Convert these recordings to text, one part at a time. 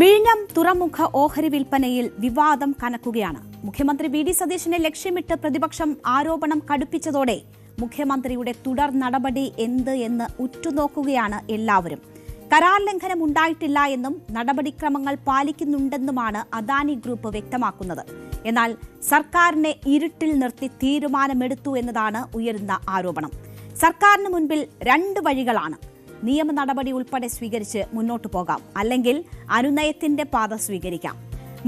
വിഴിഞ്ഞം തുറമുഖ ഓഹരി വിൽപ്പനയിൽ വിവാദം കനക്കുകയാണ്. മുഖ്യമന്ത്രി വി ഡി സതീശനെ ലക്ഷ്യമിട്ട് പ്രതിപക്ഷം ആരോപണം കടുപ്പിച്ചതോടെ മുഖ്യമന്ത്രിയുടെ തുടർ നടപടി എന്ത് എന്ന് ഉറ്റുനോക്കുകയാണ് എല്ലാവരും. കരാർ ലംഘനം ഉണ്ടായിട്ടില്ല എന്നും നടപടിക്രമങ്ങൾ പാലിക്കുന്നുണ്ടെന്നുമാണ് അദാനി ഗ്രൂപ്പ് വ്യക്തമാക്കുന്നത്. എന്നാൽ സർക്കാരിനെ ഇരുട്ടിൽ നിർത്തി തീരുമാനമെടുത്തു എന്നതാണ് ഉയരുന്ന ആരോപണം. സർക്കാരിന് മുൻപിൽ രണ്ട് വഴികളാണ്. നിയമ നടപടി ഉൾപ്പെടെ സ്വീകരിച്ച് മുന്നോട്ടു പോകാം, അല്ലെങ്കിൽ അനുനയത്തിന്റെ പാത സ്വീകരിക്കാം.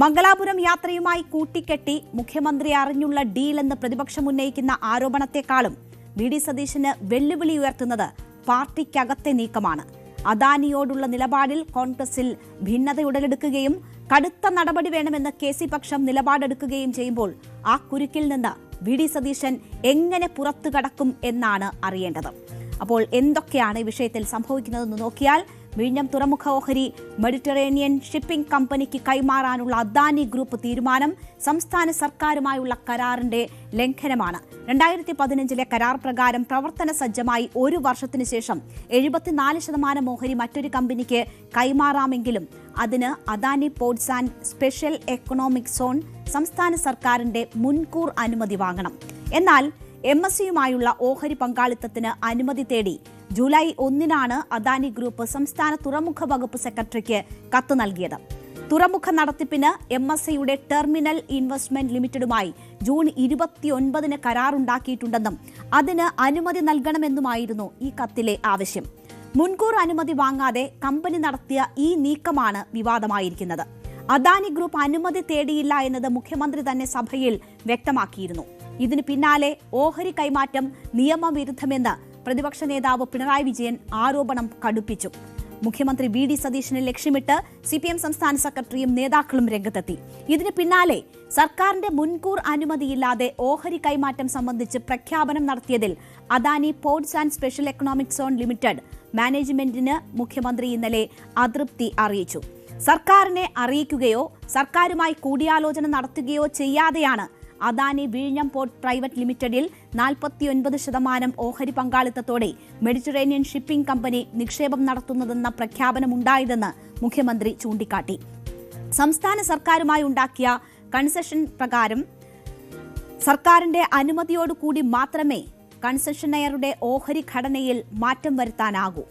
മംഗലാപുരം യാത്രയുമായി കൂട്ടിക്കെട്ടി മുഖ്യമന്ത്രി അറിഞ്ഞുള്ള ഡീലെന്ന് പ്രതിപക്ഷം ഉന്നയിക്കുന്ന ആരോപണത്തെക്കാളും വി ഡി സതീശന് വെല്ലുവിളി ഉയർത്തുന്നത് പാർട്ടിക്കകത്തെ നീക്കമാണ്. അദാനിയോടുള്ള നിലപാടിൽ കോൺഗ്രസിൽ ഭിന്നത ഉടലെടുക്കുകയും കടുത്ത നടപടി വേണമെന്ന് കെ സി പക്ഷം നിലപാടെടുക്കുകയും ചെയ്യുമ്പോൾ ആ കുരുക്കിൽ നിന്ന് വി ഡി സതീശൻ എങ്ങനെ പുറത്തു കടക്കും എന്നാണ് അറിയേണ്ടത്. അപ്പോൾ എന്തൊക്കെയാണ് ഈ വിഷയത്തിൽ സംഭവിക്കുന്നതെന്ന് നോക്കിയാൽ, വിഴിഞ്ഞം തുറമുഖ ഓഹരി മെഡിറ്ററേനിയൻ ഷിപ്പിംഗ് കമ്പനിക്ക് കൈമാറാനുള്ള അദാനി ഗ്രൂപ്പ് തീരുമാനം സംസ്ഥാന സർക്കാരുമായുള്ള കരാറിന്റെ ലംഘനമാണ്. 2015 കരാർ പ്രകാരം പ്രവർത്തന സജ്ജമായി ഒരു വർഷത്തിനു ശേഷം 74% ഓഹരി മറ്റൊരു കമ്പനിക്ക് കൈമാറാമെങ്കിലും അതിന് Adani ports and special economic zone സംസ്ഥാന സർക്കാരിന്റെ മുൻകൂർ അനുമതി വാങ്ങണം. എന്നാൽ MSCയുമായുള്ള ഓഹരി പങ്കാളിത്തത്തിന് അനുമതി തേടി ജൂലൈ 1 അദാനി ഗ്രൂപ്പ് സംസ്ഥാന തുറമുഖ വകുപ്പ് സെക്രട്ടറിക്ക് കത്ത് നൽകിയത്. തുറമുഖ നടത്തിപ്പിന് MSCയുടെ ടെർമിനൽ ഇൻവെസ്റ്റ്മെന്റ് ലിമിറ്റഡുമായി ജൂൺ 29 കരാറുണ്ടാക്കിയിട്ടുണ്ടെന്നും അതിന് അനുമതി നൽകണമെന്നുമായിരുന്നു ഈ കത്തിലെ ആവശ്യം. മുൻകൂർ അനുമതി വാങ്ങാതെ കമ്പനി നടത്തിയ ഈ നീക്കമാണ് വിവാദമായിരിക്കുന്നത്. അദാനി ഗ്രൂപ്പ് അനുമതി തേടിയില്ല എന്നത് മുഖ്യമന്ത്രി തന്നെ സഭയിൽ വ്യക്തമാക്കിയിരുന്നു. ഇതിന് പിന്നാലെ ഓഹരി കൈമാറ്റം നിയമവിരുദ്ധമെന്ന് പ്രതിപക്ഷ നേതാവ് പിണറായി വിജയൻ ആരോപണം കടുപ്പിച്ചു. മുഖ്യമന്ത്രി വി ഡി സതീശനെ ലക്ഷ്യമിട്ട് CPM സംസ്ഥാന സെക്രട്ടറിയും നേതാക്കളും രംഗത്തെത്തി. ഇതിന് പിന്നാലെ സർക്കാരിന്റെ മുൻകൂർ അനുമതിയില്ലാതെ ഓഹരി കൈമാറ്റം സംബന്ധിച്ച് പ്രഖ്യാപനം നടത്തിയതിൽ Adani ports and special economic zone limited മാനേജ്മെന്റിന് മുഖ്യമന്ത്രി ഇന്നലെ അതൃപ്തി അറിയിച്ചു. സർക്കാരിനെ അറിയിക്കുകയോ സർക്കാരുമായി കൂടിയാലോചന നടത്തുകയോ ചെയ്യാതെയാണ് അദാനി വിഴിഞ്ഞം പോർട്ട് പ്രൈവറ്റ് ലിമിറ്റഡിൽ 49% ഓഹരി പങ്കാളിത്തത്തോടെ മെഡിറ്ററേനിയൻ ഷിപ്പിംഗ് കമ്പനി നിക്ഷേപം നടത്തുന്നതെന്ന പ്രഖ്യാപനമുണ്ടായതെന്ന് മുഖ്യമന്ത്രി ചൂണ്ടിക്കാട്ടി. സംസ്ഥാന സർക്കാരുമായി ഉണ്ടാക്കിയ കൺസെഷൻ പ്രകാരം സർക്കാരിന്റെ അനുമതിയോടുകൂടി മാത്രമേ കൺസെഷനെയറുടെ ഓഹരി ഘടനയിൽ മാറ്റം വരുത്താനാകൂ.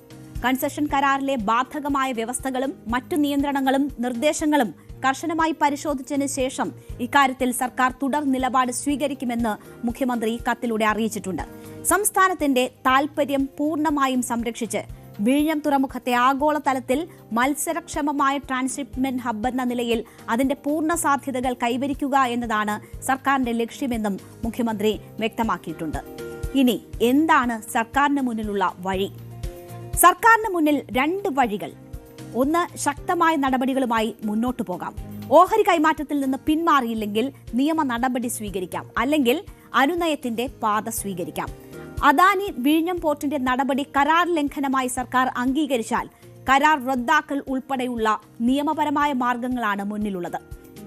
കൺസെഷൻ കരാറിലെ ബാധകമായ വ്യവസ്ഥകളും മറ്റു നിയന്ത്രണങ്ങളും നിർദ്ദേശങ്ങളും കർശനമായി പരിശോധിച്ചതിന് ശേഷം ഇക്കാര്യത്തിൽ സർക്കാർ തുടർ നിലപാട് സ്വീകരിക്കുമെന്ന് മുഖ്യമന്ത്രി കത്തിലൂടെ അറിയിച്ചിട്ടുണ്ട്. സംസ്ഥാനത്തിന്റെ താൽപര്യം പൂർണ്ണമായും സംരക്ഷിച്ച് വിഴിഞ്ഞം തുറമുഖത്തെ ആഗോളതലത്തിൽ മത്സരക്ഷമമായ ട്രാൻസ്ഷിപ്മെന്റ് ഹബ്ബ് എന്ന നിലയിൽ അതിന്റെ പൂർണ്ണ സാധ്യതകൾ കൈവരിക്കുക എന്നതാണ് സർക്കാരിന്റെ ലക്ഷ്യമെന്നും മുഖ്യമന്ത്രി വ്യക്തമാക്കിയിട്ടുണ്ട്. ഇനി എന്താണ് സർക്കാരിന് മുന്നിലുള്ള വഴി? സർക്കാരിന് മുന്നിൽ രണ്ട് വഴികൾ. ഒന്ന്, ശക്തമായ നടപടികളുമായി മുന്നോട്ടു പോകാം. ഓഹരി കൈമാറ്റത്തിൽ നിന്ന് പിന്മാറിയില്ലെങ്കിൽ നിയമ നടപടി സ്വീകരിക്കാം, അല്ലെങ്കിൽ അനുനയത്തിന്റെ പാത സ്വീകരിക്കാം. അദാനി വിഴിഞ്ഞം പോർട്ടിന്റെ നടപടി കരാർ ലംഘനമായി സർക്കാർ അംഗീകരിച്ചാൽ കരാർ റദ്ദാക്കൽ ഉൾപ്പെടെയുള്ള നിയമപരമായ മാർഗങ്ങളാണ് മുന്നിലുള്ളത്.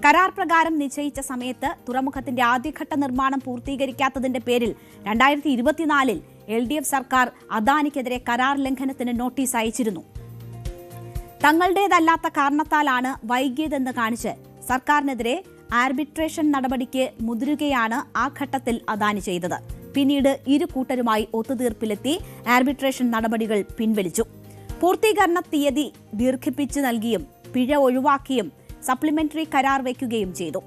കരാർ പ്രകാരം നിശ്ചയിച്ച സമയത്ത് തുറമുഖത്തിന്റെ ആദ്യഘട്ട നിർമ്മാണം പൂർത്തീകരിക്കാത്തതിന്റെ പേരിൽ 2024 LDF സർക്കാർ അദാനിക്കെതിരെ കരാർ ലംഘനത്തിന് നോട്ടീസ് അയച്ചിരുന്നു. തങ്ങളുടേതല്ലാത്ത കാരണത്താലാണ് വൈകിയതെന്ന് കാണിച്ച് സർക്കാരിനെതിരെ ആർബിട്രേഷൻ നടപടിക്ക് മുതിരുകയാണ് ആ ഘട്ടത്തിൽ അദാനി ചെയ്തത്. പിന്നീട് ഇരു കൂട്ടരുമായി ഒത്തുതീർപ്പിലെത്തി ആർബിട്രേഷൻ നടപടികൾ പിൻവലിച്ചു. പൂർത്തീകരണ തീയതി ദീർഘിപ്പിച്ചു നൽകിയും പിഴ ഒഴിവാക്കിയും സപ്ലിമെന്ററി കരാർ വയ്ക്കുകയും ചെയ്തു.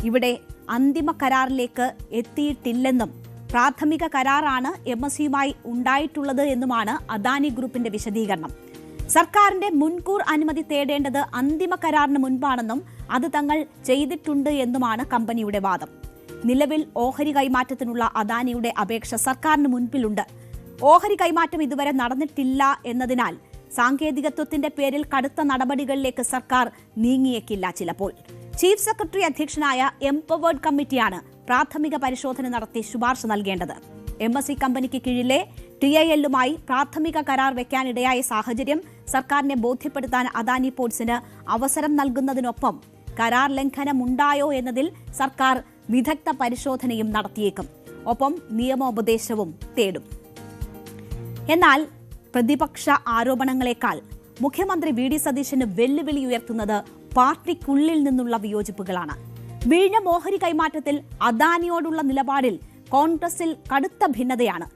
ഇവിടെ അന്തിമ കരാറിലേക്ക് എത്തിയിട്ടില്ലെന്നും പ്രാഥമിക കരാറാണ് MSCയുമായി ഉണ്ടായിട്ടുള്ളത് എന്നുമാണ് അദാനി ഗ്രൂപ്പിന്റെ വിശദീകരണം. സർക്കാരിന്റെ മുൻകൂർ അനുമതി തേടേണ്ടത് അന്തിമ കരാറിന് മുൻപാണെന്നും അത് തങ്ങൾ ചെയ്തിട്ടുണ്ട് എന്നുമാണ് കമ്പനിയുടെ വാദം. നിലവിൽ ഓഹരി കൈമാറ്റത്തിനുള്ള അദാനിയുടെ അപേക്ഷ സർക്കാരിന് മുൻപിലുണ്ട്. ഓഹരി കൈമാറ്റം ഇതുവരെ നടന്നിട്ടില്ല എന്നതിനാൽ സാങ്കേതികത്വത്തിന്റെ പേരിൽ കടുത്ത നടപടികളിലേക്ക് സർക്കാർ നീങ്ങിയേക്കില്ല. ചിലപ്പോൾ ചീഫ് സെക്രട്ടറി അധ്യക്ഷനായ എംപവേർഡ് കമ്മിറ്റിയാണ് പ്രാഥമിക പരിശോധന നടത്തി ശുപാർശ നൽകേണ്ടത്. MSC കമ്പനിക്ക് കീഴിലെ TILയുമായി പ്രാഥമിക കരാർ വയ്ക്കാനിടയായ സാഹചര്യം സർക്കാരിനെ ബോധ്യപ്പെടുത്താൻ അദാനി പോർട്സിന് അവസരം നൽകുന്നതിനൊപ്പം കരാർ ലംഘനമുണ്ടായോ എന്നതിൽ സർക്കാർ വിദഗ്ധ പരിശോധനയും നടത്തിയേക്കും. ഒപ്പം നിയമോപദേശവും തേടും. എന്നാൽ പ്രതിപക്ഷ ആരോപണങ്ങളെക്കാൾ മുഖ്യമന്ത്രി വി.ഡി. സതീശന് വെല്ലുവിളി ഉയർത്തുന്നത് പാർട്ടിക്കുള്ളിൽ നിന്നുള്ള വിയോജിപ്പുകളാണ്. വിഴിഞ്ഞം ഓഹരി കൈമാറ്റത്തിൽ അദാനിയോടുള്ള നിലപാടിൽ കോൺഗ്രസിൽ കടുത്ത ഭിന്നതയാണ്.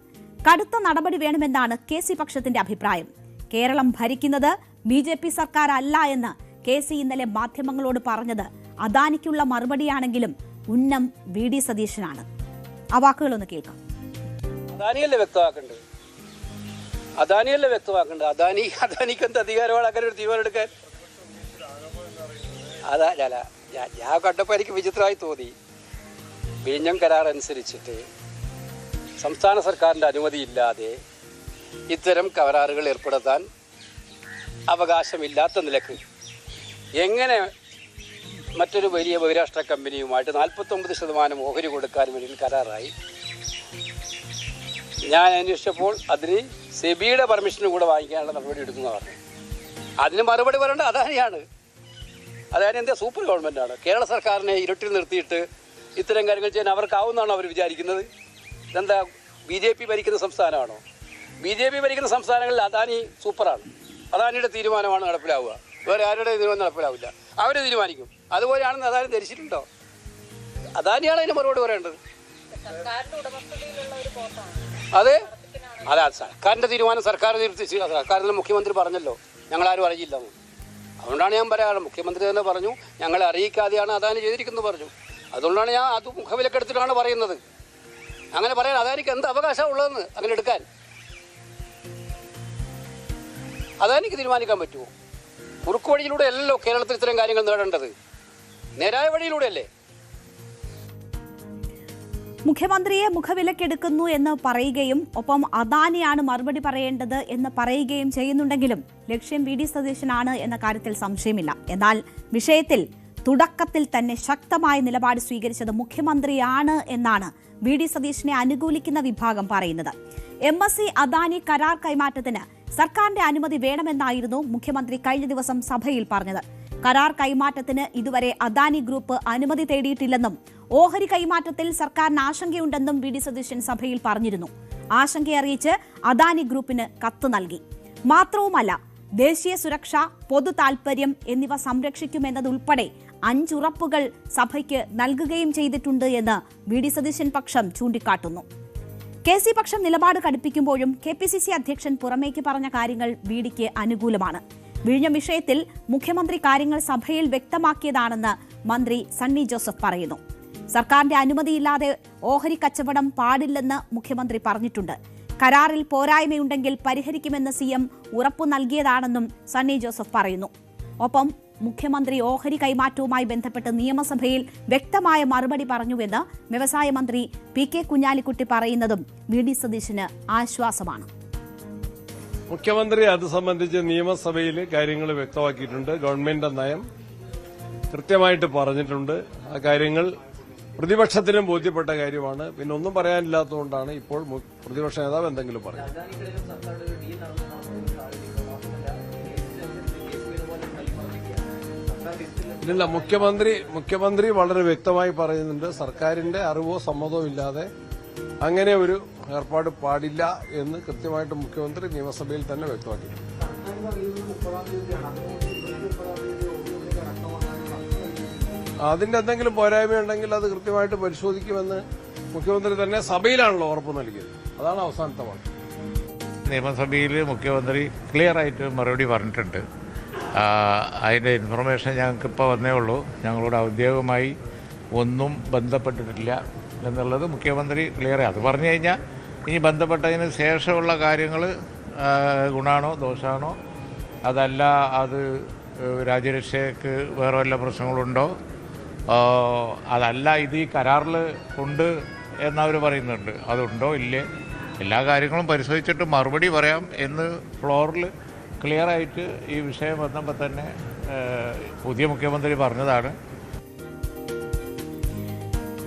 കടുത്ത നടപടി വേണമെന്നാണ് കെ.സി. പക്ഷത്തിന്റെ അഭിപ്രായം. കേരളം ഭരിക്കുന്നത് ബി.ജെ.പി. സർക്കാർ അല്ല എന്ന് കെ.സി. ഇന്നലെ മാധ്യമങ്ങളോട് പറഞ്ഞത് അദാനിക്കുള്ള മറുപടിയാണെങ്കിലും ഉന്നം വി.ഡി. സതീശനാണ്. ആ വാക്കുകളൊന്ന് കേൾക്കാം. അദാനിയല്ലേ വ്യക്തമാക്കേണ്ടത്. അദാനിക്ക് എന്ത് അധികാരമാണ് അങ്ങനെ ഒരു തീരുമാനം എടുക്കാൻ? ഞാൻ കണ്ടപ്പോൾ എനിക്ക് വിചിത്രമായി തോന്നി. വിഴിഞ്ഞം കരാർ അനുസരിച്ചിട്ട് സംസ്ഥാന സർക്കാരിൻ്റെ അനുമതിയില്ലാതെ ഇത്തരം കരാറുകൾ ഏർപ്പെടുത്താൻ അവകാശമില്ലാത്ത നിലക്ക് എങ്ങനെ മറ്റൊരു വലിയ ബഹിരാഷ്ട്ര കമ്പനിയുമായിട്ട് 49% ഓഹരി കൊടുക്കാൻ വേണ്ടി കരാറായി. ഞാൻ അന്വേഷിച്ചപ്പോൾ അതിന് സെബിയുടെ പെർമിഷനും കൂടെ വാങ്ങിക്കാനുള്ള നടപടി എടുക്കുന്ന പറഞ്ഞു. അതിന് മറുപടി പറയേണ്ട അദാനിയാണ്. അതായത് എന്താ സൂപ്പർ ഗവൺമെൻറ്റാണ്. കേരള സർക്കാരിനെ ഇരുട്ടിൽ നിർത്തിയിട്ട് ഇത്തരം കാര്യങ്ങൾ ചെയ്യാൻ അവർക്കാവുന്നതാണോ അവർ വിചാരിക്കുന്നത്? ഇതെന്താ ബി.ജെ.പി. ഭരിക്കുന്ന സംസ്ഥാനമാണോ? ബി.ജെ.പി. ഭരിക്കുന്ന സംസ്ഥാനങ്ങളിൽ അദാനി സൂപ്പറാണ്. അദാനിയുടെ തീരുമാനമാണ് നടപ്പിലാവുക. വേറെ ആരുടെ തീരുമാനം നടപ്പിലാവില്ല. അവർ തീരുമാനിക്കും. അതുപോലെയാണെന്ന് അദാനി ധരിച്ചിട്ടുണ്ടോ? അദാനിയാണ് അതിന് മറുപടി പറയേണ്ടത്. അതെ, സർക്കാരിൻ്റെ തീരുമാനം സർക്കാരിൽ മുഖ്യമന്ത്രി പറഞ്ഞല്ലോ, ഞങ്ങളാരും അറിയില്ലെന്ന്. അതുകൊണ്ടാണ് ഞാൻ പറയാറ്. മുഖ്യമന്ത്രി തന്നെ പറഞ്ഞു ഞങ്ങളെ അറിയിക്കാതെയാണ് അദാനി ചെയ്തിരിക്കുന്നത് പറഞ്ഞു. അതുകൊണ്ടാണ് ഞാൻ അത് മുഖവിലക്കെടുത്തിട്ടാണ് പറയുന്നത്. അങ്ങനെ പറയാൻ അദാനിക്ക് എന്ത് അവകാശമാണ് ഉള്ളതെന്ന് അങ്ങനെ എടുക്കാൻ? അദാനിക്ക് തീരുമാനിക്കാൻ പറ്റുമോ? കുറുക്ക് വഴിയിലൂടെ അല്ലല്ലോ കേരളത്തിൽ ഇത്തരം കാര്യങ്ങൾ നേടേണ്ടത്. നേരായ വഴിയിലൂടെയല്ലേ? മുഖ്യമന്ത്രിയെ മുഖവിലക്കെടുക്കുന്നു എന്ന് പറയുകയും ഒപ്പം അദാനിയാണ് മറുപടി പറയേണ്ടത് എന്ന് പറയുകയും ചെയ്യുന്നുണ്ടെങ്കിലും ലക്ഷ്യം വി.ഡി. സതീശനാണ് എന്ന കാര്യത്തിൽ സംശയമില്ല. എന്നാൽ വിഷയത്തിൽ തുടക്കത്തിൽ തന്നെ ശക്തമായ നിലപാട് സ്വീകരിച്ചത് മുഖ്യമന്ത്രിയാണ് എന്നാണ് വി.ഡി. സതീശനെ അനുകൂലിക്കുന്ന വിഭാഗം പറയുന്നത്. എം.എസ്.സി. അദാനി കരാർ കൈമാറ്റത്തിന് സർക്കാരിന്റെ അനുമതി വേണമെന്നായിരുന്നു മുഖ്യമന്ത്രി കഴിഞ്ഞ ദിവസം സഭയിൽ പറഞ്ഞത്. കരാർ കൈമാറ്റത്തിന് ഇതുവരെ അദാനി ഗ്രൂപ്പ് അനുമതി തേടിയിട്ടില്ലെന്നും ഓഹരി കൈമാറ്റത്തിൽ സർക്കാരിന് ആശങ്കയുണ്ടെന്നും വി.ഡി. സതീശൻ സഭയിൽ പറഞ്ഞിരുന്നു. ആശങ്കയറിയിച്ച് അദാനി ഗ്രൂപ്പിന് കത്ത് നൽകി. മാത്രവുമല്ല, ദേശീയ സുരക്ഷ, പൊതു താൽപര്യം എന്നിവ സംരക്ഷിക്കുമെന്നതുൾപ്പെടെ 5 ഉറപ്പുകൾ സഭയ്ക്ക് നൽകുകയും ചെയ്തിട്ടുണ്ട് എന്ന് വി.ഡി. സതീശൻ പക്ഷം ചൂണ്ടിക്കാട്ടുന്നു. കെ.സി. പക്ഷം നിലപാട് കടുപ്പിക്കുമ്പോഴും കെ.പി.സി.സി. അധ്യക്ഷൻ പുറമേക്ക് പറഞ്ഞ കാര്യങ്ങൾ വി.ഡിക്ക് അനുകൂലമാണ്. വിഴിഞ്ഞം വിഷയത്തിൽ മുഖ്യമന്ത്രി കാര്യങ്ങൾ സഭയിൽ വ്യക്തമാക്കിയതാണെന്ന് മന്ത്രി സണ്ണി ജോസഫ് പറയുന്നു. സർക്കാരിന്റെ അനുമതിയില്ലാതെ ഓഹരി കച്ചവടം പാടില്ലെന്ന് മുഖ്യമന്ത്രി പറഞ്ഞിട്ടുണ്ട്. കരാറിൽ പോരായ്മയുണ്ടെങ്കിൽ പരിഹരിക്കുമെന്ന് സി.എം ഉറപ്പു നൽകിയതാണെന്നും സണ്ണി ജോസഫ് പറയുന്നു. ഒപ്പം മുഖ്യമന്ത്രി ഓഹരി കൈമാറ്റവുമായി ബന്ധപ്പെട്ട് നിയമസഭയിൽ വ്യക്തമായ മറുപടി പറഞ്ഞുവെന്ന് വ്യവസായ മന്ത്രി പി.കെ. കുഞ്ഞാലിക്കുട്ടി പറയുന്നതും വി.ഡി. സതീശന് ആശ്വാസമാണ്. മുഖ്യമന്ത്രി അത് സംബന്ധിച്ച് നിയമസഭയിൽ കാര്യങ്ങൾ വ്യക്തമാക്കിയിട്ടുണ്ട്. ഗവൺമെന്റ് നയം കൃത്യമായിട്ട് പറഞ്ഞിട്ടുണ്ട്. ആ കാര്യങ്ങൾ പ്രതിപക്ഷത്തിനും ബോധ്യപ്പെട്ട കാര്യമാണ്. പിന്നെ ഒന്നും പറയാനില്ലാത്തതുകൊണ്ടാണ് ഇപ്പോൾ പ്രതിപക്ഷ നേതാവ് എന്തെങ്കിലും പറയുന്നത്. ഇല്ല, മുഖ്യമന്ത്രി വളരെ വ്യക്തമായി പറയുന്നുണ്ട്. സർക്കാരിന്റെ അറിവോ സമ്മതമോ ഇല്ലാതെ അങ്ങനെ ഒരു ഏർപ്പാട് പാടില്ല എന്ന് കൃത്യമായിട്ട് മുഖ്യമന്ത്രി നിയമസഭയിൽ തന്നെ വ്യക്തമാക്കിയിട്ടുണ്ട്. അതിന്റെ എന്തെങ്കിലും പോരായ്മയുണ്ടെങ്കിൽ അത് കൃത്യമായിട്ട് പരിശോധിക്കുമെന്ന് മുഖ്യമന്ത്രി തന്നെ സഭയിലാണല്ലോ ഉറപ്പ് നൽകിയത്. അതാണ് അവസാനത്തെ വാക്ക്. നിയമസഭയിൽ മുഖ്യമന്ത്രി ക്ലിയർ ആയിട്ട് മറുപടി പറഞ്ഞിട്ടുണ്ട്. അതിൻ്റെ ഇൻഫർമേഷൻ ഞങ്ങൾക്കിപ്പോൾ വന്നേ ഉള്ളൂ. ഞങ്ങളോട് ഔദ്യോഗികമായി ഒന്നും ബന്ധപ്പെട്ടിട്ടില്ല എന്നുള്ളത് മുഖ്യമന്ത്രി ക്ലിയർ. അത് പറഞ്ഞു കഴിഞ്ഞാൽ ഇനി ബന്ധപ്പെട്ടതിന് ശേഷമുള്ള കാര്യങ്ങൾ ഗുണമാണോ ദോഷമാണോ, അതല്ല അത് രാജ്യരക്ഷയ്ക്ക് വേറെ വല്ല പ്രശ്നങ്ങളുണ്ടോ, അതല്ല ഇത് ഈ കരാറിൽ ഉണ്ട് എന്നവർ പറയുന്നുണ്ട്, അതുണ്ടോ ഇല്ലേ, എല്ലാ കാര്യങ്ങളും പരിശോധിച്ചിട്ട് മറുപടി പറയാം എന്ന് ഫ്ലോറിൽ ക്ലിയറായിട്ട് ഈ വിഷയം വന്നപ്പോൾ തന്നെ പുതിയ മുഖ്യമന്ത്രി പറഞ്ഞതാണ്.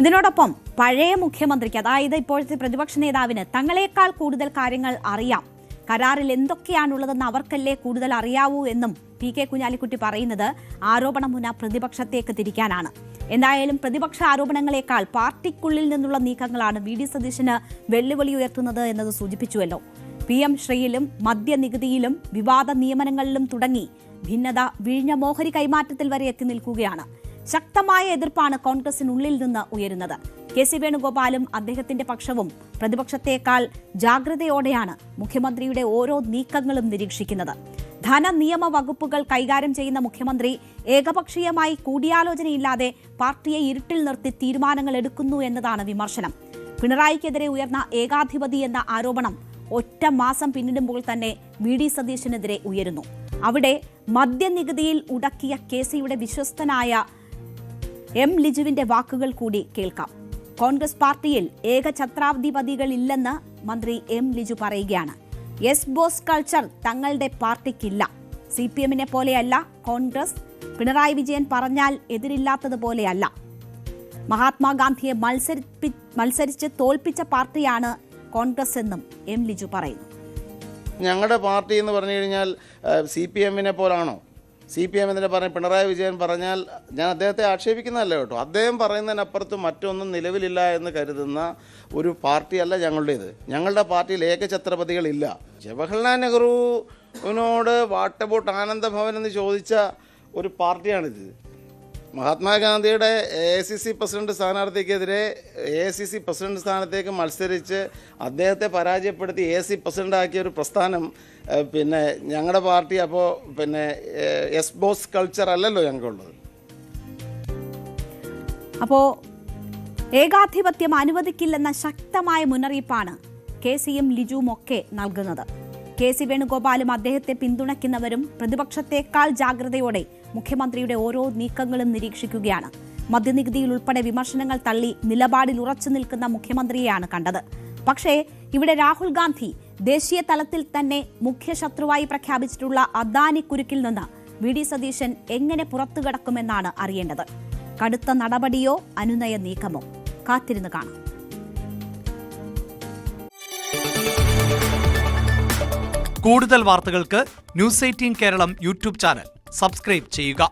ഇതിനോടൊപ്പം പഴയ മുഖ്യമന്ത്രിക്ക്, അതായത് ഇപ്പോഴത്തെ പ്രതിപക്ഷ നേതാവിന് തങ്ങളെക്കാൾ കൂടുതൽ കാര്യങ്ങൾ അറിയാം, കരാറിൽ എന്തൊക്കെയാണുള്ളതെന്ന് അവർക്കല്ലേ കൂടുതൽ അറിയാവൂ എന്നും പി.കെ. കുഞ്ഞാലിക്കുട്ടി പറയുന്നത് ആരോപണമുന പ്രതിപക്ഷത്തേക്ക് തിരിക്കാനാണ്. എന്തായാലും പ്രതിപക്ഷ ആരോപണങ്ങളെക്കാൾ പാർട്ടിക്കുള്ളിൽ നിന്നുള്ള നീക്കങ്ങളാണ് വി.ഡി. സതീശന് വെല്ലുവിളി ഉയർത്തുന്നത് എന്നത് സൂചിപ്പിച്ചുവല്ലോ. PM ശ്രീയിലും മദ്യനികുതിയിലും വിവാദ നിയമനങ്ങളിലും തുടങ്ങി ഭിന്നത വിഴിഞ്ഞ ഓഹരി കൈമാറ്റത്തിൽ വരെ എത്തി നിൽക്കുകയാണ്. ശക്തമായ എതിർപ്പാണ് കോൺഗ്രസിനുള്ളിൽ നിന്ന് ഉയരുന്നത്. കെ സി വേണുഗോപാലും അദ്ദേഹത്തിന്റെ പക്ഷവും പ്രതിപക്ഷത്തേക്കാൾ ജാഗ്രതയോടെയാണ് മുഖ്യമന്ത്രിയുടെ ഓരോ നീക്കങ്ങളും നിരീക്ഷിക്കുന്നത്. ധനനിയമ വകുപ്പുകൾ കൈകാര്യം ചെയ്യുന്ന മുഖ്യമന്ത്രി ഏകപക്ഷീയമായി കൂടിയാലോചനയില്ലാതെ പാർട്ടിയെ ഇരുട്ടിൽ നിർത്തി തീരുമാനങ്ങൾ എടുക്കുന്നു എന്നതാണ് വിമർശനം. പിണറായിക്കെതിരെ ഉയർന്ന ഏകാധിപതി എന്ന ആരോപണം ഒറ്റ മാസം പിന്നിടുമ്പോൾ തന്നെ വി ഡി സതീശനെതിരെ ഉയരുന്നു. അവിടെ മദ്യനികുതിയിൽ ഉടക്കിയ കെ സിയുടെ വിശ്വസ്തനായ എം ലിജുവിന്റെ വാക്കുകൾ കൂടി കേൾക്കാം. കോൺഗ്രസ് പാർട്ടിയിൽ ഏകഛത്രാധിപതികളില്ലെന്ന് മന്ത്രി എം ലിജു പറയുകയാണ്. യെസ് ബോസ് കൾച്ചർ തങ്ങളുടെ പാർട്ടിക്കില്ല. CPM-നെ പോലെയല്ല കോൺഗ്രസ്. പിണറായി വിജയൻ പറഞ്ഞാൽ എതിരില്ലാത്തതുപോലെയല്ല. മഹാത്മാഗാന്ധിയെ മത്സരിച്ച് തോൽപ്പിച്ച പാർട്ടിയാണ് കോൺഗ്രസ് എന്നും എം ലിജു പറയുന്നു. ഞങ്ങളുടെ പാർട്ടി എന്ന് പറഞ്ഞു കഴിഞ്ഞാൽ CPM-നെ പോലാണോ? CPM എന്നിട്ട് പറഞ്ഞ പിണറായി വിജയൻ പറഞ്ഞാൽ ഞാൻ അദ്ദേഹത്തെ ആക്ഷേപിക്കുന്നതല്ല കേട്ടോ. അദ്ദേഹം പറയുന്നതിനപ്പുറത്ത് മറ്റൊന്നും നിലവിലില്ല എന്ന് കരുതുന്ന ഒരു പാർട്ടിയല്ല ഞങ്ങളുടേത്. ഞങ്ങളുടെ പാർട്ടിയിൽ ഏകഛത്രപതികളില്ല. ജവഹർലാൽ നെഹ്റുവിനോട് വാട്ട് അബൌട്ട് ആനന്ദഭവൻ എന്ന് ചോദിച്ച ഒരു പാർട്ടിയാണിത്. മഹാത്മാഗാന്ധിയുടെ AICC പ്രസിഡന്റ് സ്ഥാനാർത്ഥിക്കെതിരെ AICC പ്രസിഡന്റ് സ്ഥാനത്തേക്ക് മത്സരിച്ച് അദ്ദേഹത്തെ പരാജയപ്പെടുത്തി AICC പ്രസിഡന്റ് ആക്കിയ ഒരു പ്രസ്ഥാനം പിന്നെ ഞങ്ങളുടെ പാർട്ടി അപ്പോൾ പിന്നെ എസ് ബോസ് കൾച്ചർ അല്ലല്ലോ ഞങ്ങൾക്കുള്ളത്. അപ്പോൾ ഏകാധിപത്യം അനുവദിക്കില്ലെന്ന ശക്തമായ മുന്നറിയിപ്പാണ് കെ സിയും ലിജുവും ഒക്കെ നൽകുന്നത്. കെ സി വേണുഗോപാലും അദ്ദേഹത്തെ പിന്തുണയ്ക്കുന്നവരും പ്രതിപക്ഷത്തേക്കാൾ ജാഗ്രതയോടെ മുഖ്യമന്ത്രിയുടെ ഓരോ നീക്കങ്ങളും നിരീക്ഷിക്കുകയാണ്. മദ്യനികുതിയിൽ ഉൾപ്പെടെ വിമർശനങ്ങൾ തള്ളി നിലപാടിൽ ഉറച്ചു നിൽക്കുന്ന മുഖ്യമന്ത്രിയെയാണ് കണ്ടത്. പക്ഷേ ഇവിടെ രാഹുൽ ഗാന്ധി ദേശീയ തലത്തിൽ തന്നെ മുഖ്യശത്രുവായി പ്രഖ്യാപിച്ചിട്ടുള്ള അദാനി കുരുക്കിൽ നിന്ന് വി ഡി സതീശൻ എങ്ങനെ പുറത്തുകടക്കുമെന്നാണ് അറിയേണ്ടത്. കടുത്ത നടപടിയോ അനുനയ നീക്കമോ? കാത്തിരുന്ന് കാണാം. കൂടുതൽ വാർത്തകൾക്ക് news 18 Keralam YouTube channel subscribe ചെയ്യുക.